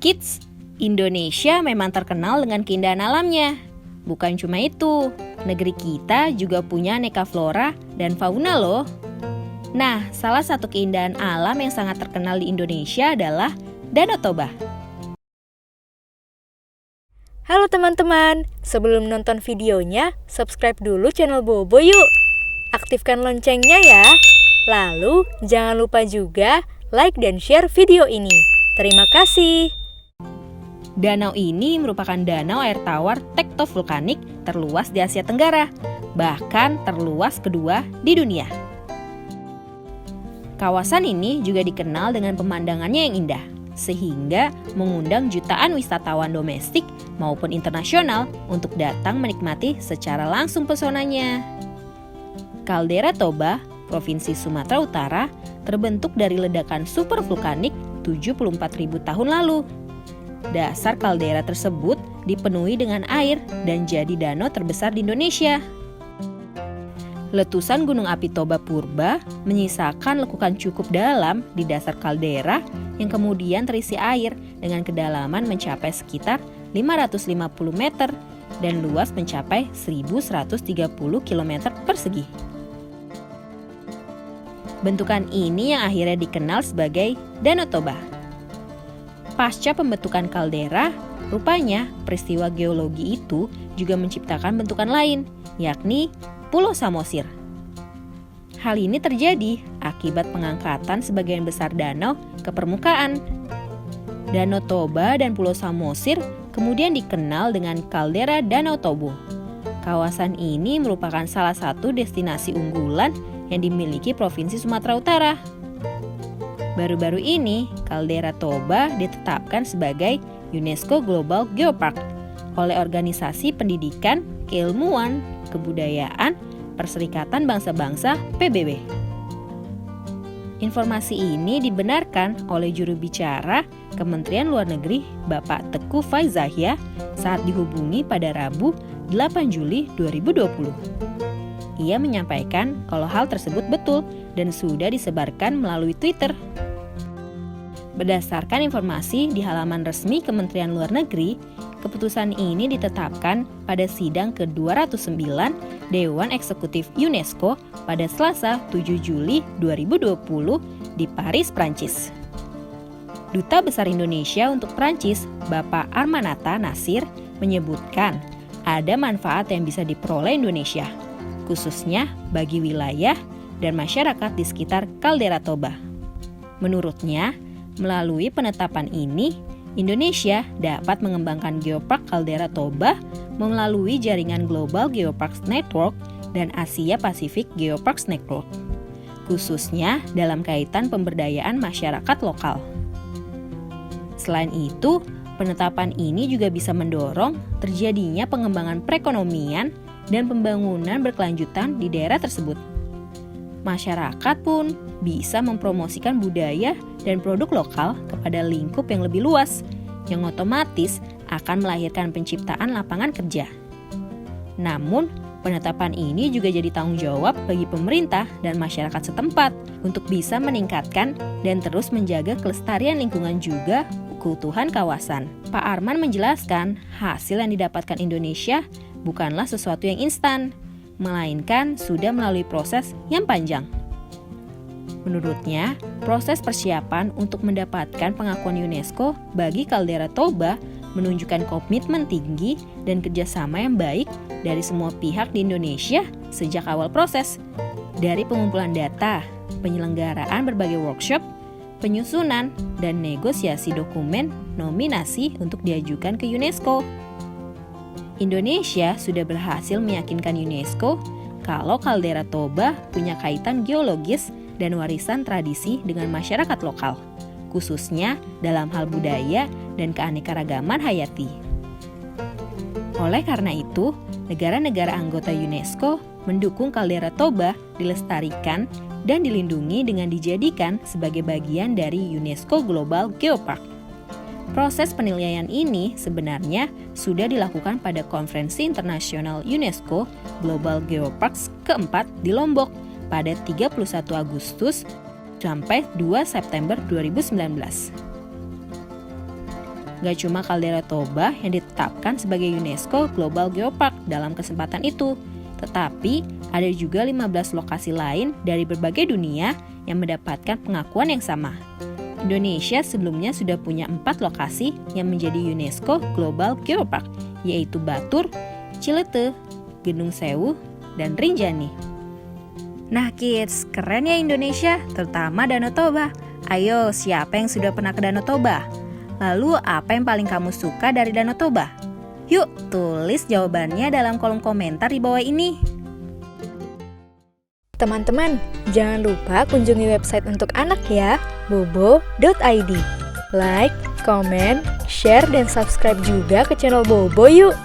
Kids, Indonesia memang terkenal dengan keindahan alamnya. Bukan cuma itu, negeri kita juga punya aneka flora dan fauna loh. Nah, salah satu keindahan alam yang sangat terkenal di Indonesia adalah Danau Toba. Halo teman-teman, sebelum nonton videonya, subscribe dulu channel Bobo yuk. Aktifkan loncengnya ya. Lalu, jangan lupa juga like dan share video ini. Terima kasih. Danau ini merupakan danau air tawar tektovulkanik terluas di Asia Tenggara, bahkan terluas kedua di dunia. Kawasan ini juga dikenal dengan pemandangannya yang indah, sehingga mengundang jutaan wisatawan domestik maupun internasional untuk datang menikmati secara langsung pesonanya. Kaldera Toba, Provinsi Sumatera Utara, terbentuk dari ledakan supervulkanik 74.000 tahun lalu. Dasar kaldera tersebut dipenuhi dengan air dan jadi danau terbesar di Indonesia. Letusan gunung api Toba Purba menyisakan lekukan cukup dalam di dasar kaldera yang kemudian terisi air dengan kedalaman mencapai sekitar 550 meter dan luas mencapai 1.130 km persegi. Bentukan ini yang akhirnya dikenal sebagai Danau Toba. Pasca pembentukan kaldera, rupanya peristiwa geologi itu juga menciptakan bentukan lain, yakni Pulau Samosir. Hal ini terjadi akibat pengangkatan sebagian besar danau ke permukaan. Danau Toba dan Pulau Samosir kemudian dikenal dengan kaldera Danau Toba. Kawasan ini merupakan salah satu destinasi unggulan yang dimiliki Provinsi Sumatera Utara. Baru-baru ini, Kaldera Toba ditetapkan sebagai UNESCO Global Geopark oleh Organisasi Pendidikan, Keilmuan, Kebudayaan, Perserikatan Bangsa-Bangsa PBB. Informasi ini dibenarkan oleh juru bicara Kementerian Luar Negeri Bapak Teguh Faizahya saat dihubungi pada Rabu 8 Juli 2020. Ia menyampaikan kalau hal tersebut betul dan sudah disebarkan melalui Twitter. Berdasarkan informasi di halaman resmi Kementerian Luar Negeri, keputusan ini ditetapkan pada sidang ke-209 Dewan Eksekutif UNESCO pada Selasa 7 Juli 2020 di Paris, Prancis. Duta Besar Indonesia untuk Prancis, Bapak Armanata Nasir, menyebutkan ada manfaat yang bisa diperoleh Indonesia, khususnya bagi wilayah dan masyarakat di sekitar Kaldera Toba. Menurutnya, melalui penetapan ini, Indonesia dapat mengembangkan Geopark Kaldera Toba melalui jaringan Global Geoparks Network dan Asia Pacific Geoparks Network, khususnya dalam kaitan pemberdayaan masyarakat lokal. Selain itu, penetapan ini juga bisa mendorong terjadinya pengembangan perekonomian dan pembangunan berkelanjutan di daerah tersebut. Masyarakat pun bisa mempromosikan budaya dan produk lokal kepada lingkup yang lebih luas, yang otomatis akan melahirkan penciptaan lapangan kerja. Namun, penetapan ini juga jadi tanggung jawab bagi pemerintah dan masyarakat setempat untuk bisa meningkatkan dan terus menjaga kelestarian lingkungan juga keutuhan kawasan. Pak Arman menjelaskan, hasil yang didapatkan Indonesia bukanlah sesuatu yang instan, melainkan sudah melalui proses yang panjang. Menurutnya, proses persiapan untuk mendapatkan pengakuan UNESCO bagi Kaldera Toba menunjukkan komitmen tinggi dan kerjasama yang baik dari semua pihak di Indonesia sejak awal proses, dari pengumpulan data, penyelenggaraan berbagai workshop, penyusunan, dan negosiasi dokumen nominasi untuk diajukan ke UNESCO. Indonesia sudah berhasil meyakinkan UNESCO kalau Kaldera Toba punya kaitan geologis dan warisan tradisi dengan masyarakat lokal, khususnya dalam hal budaya dan keanekaragaman hayati. Oleh karena itu, negara-negara anggota UNESCO mendukung Kaldera Toba dilestarikan dan dilindungi dengan dijadikan sebagai bagian dari UNESCO Global Geopark. Proses penilaian ini sebenarnya sudah dilakukan pada Konferensi Internasional UNESCO Global Geoparks keempat di Lombok pada 31 Agustus sampai 2 September 2019. Gak cuma kaldera Toba yang ditetapkan sebagai UNESCO Global Geopark dalam kesempatan itu, tetapi ada juga 15 lokasi lain dari berbagai dunia yang mendapatkan pengakuan yang sama. Indonesia sebelumnya sudah punya 4 lokasi yang menjadi UNESCO Global Geopark, yaitu Batur, Ciletuh, Gendung Sewu, dan Rinjani. Nah kids, keren ya Indonesia, terutama Danau Toba. Ayo, siapa yang sudah pernah ke Danau Toba? Lalu apa yang paling kamu suka dari Danau Toba? Yuk, tulis jawabannya dalam kolom komentar di bawah ini. Teman-teman, jangan lupa kunjungi website untuk anak ya, bobo.id. Like, comment, share, dan subscribe juga ke channel Bobo yuk!